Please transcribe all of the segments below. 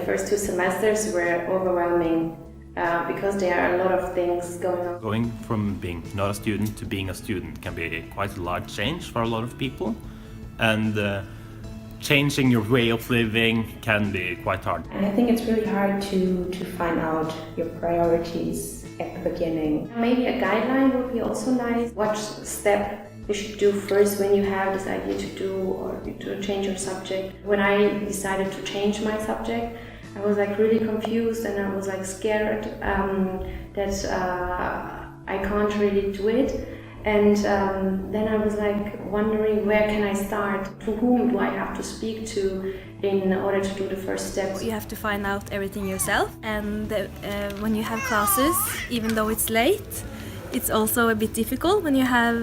The first 2 semesters were overwhelming because there are a lot of things going on. Going from being not a student to being a student can be quite a large change for a lot of people, and changing your way of living can be quite hard. And I think it's really hard to find out your priorities at the beginning. Maybe a guideline would be also nice. What step you should do first when you have this idea to do or to change your subject. When I decided to change my subject, I was like really confused and I was like scared that I can't really do it. And then I was like wondering, where can I start? To whom do I have to speak to in order to do the first steps? You have to find out everything yourself, and when you have classes, even though it's late, it's also a bit difficult. When you have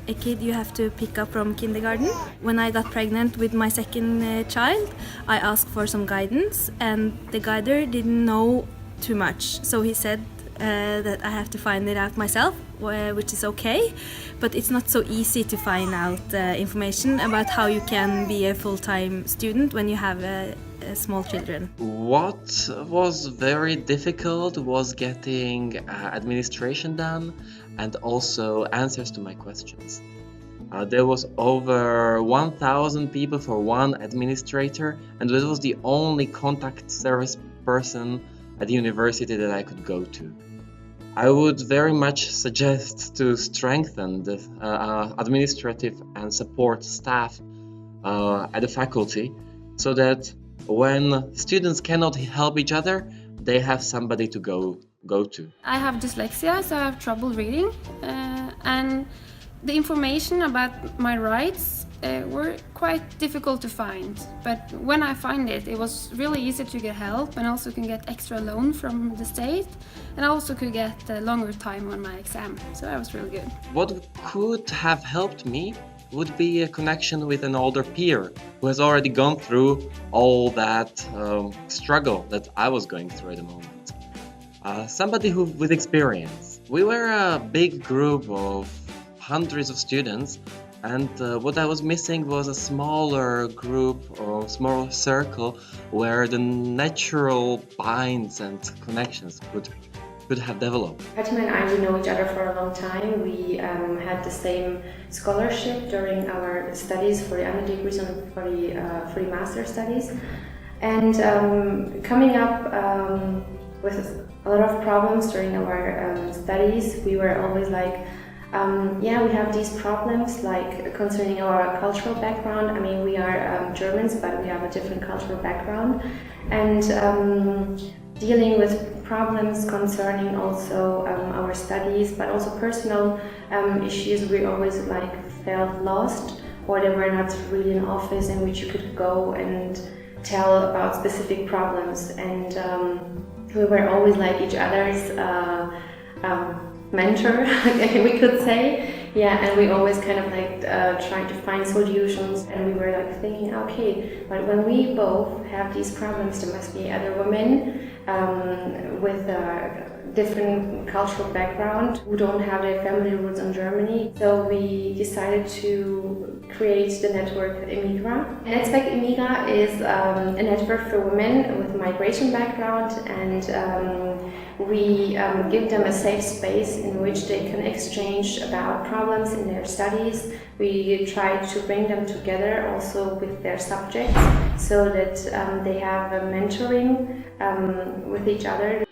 a kid you have to pick up from kindergarten. When I got pregnant with my second child, I asked for some guidance, and the guider didn't know too much, so he said that I have to find it out myself, which is okay, but it's not so easy to find out information about how you can be a full-time student when you have small children. What was very difficult was getting administration done and also answers to my questions. There was over 1,000 people for one administrator, and this was the only contact service person at the university that I could go to. I would very much suggest to strengthen the administrative and support staff at the faculty, so that when students cannot help each other, they have somebody to go to. I have dyslexia, so I have trouble reading, and the information about my rights were quite difficult to find. But when I find it, it was really easy to get help, and also can get extra loan from the state, and I also could get a longer time on my exam. So that was really good. What could have helped me would be a connection with an older peer who has already gone through all that struggle that I was going through at the moment. Somebody with experience. We were a big group of hundreds of students, and what I was missing was a smaller group or smaller circle where the natural binds and connections could have developed. Fatima and I, we know each other for a long time. We had the same scholarship during our studies for the undergraduate degrees and for the master studies. And coming up with a lot of problems during our studies, we were always like, we have these problems, like concerning our cultural background. I mean, we are Germans, but we have a different cultural background. And dealing with problems concerning also our studies, but also personal issues, we always like felt lost, or there were not really an office in which you could go and tell about specific problems. And we were always like each other's mentor, we could say. Yeah, and we always kind of like trying to find solutions, and we were like thinking, okay, but when we both have these problems, there must be other women with a different cultural background who don't have their family roots in Germany. So we decided to create the network Emigra. Netzwerk Emigra is a network for women with migration background, and we give them a safe space in which they can exchange about problems in their studies. We try to bring them together also with their subjects, so that they have a mentoring with each other.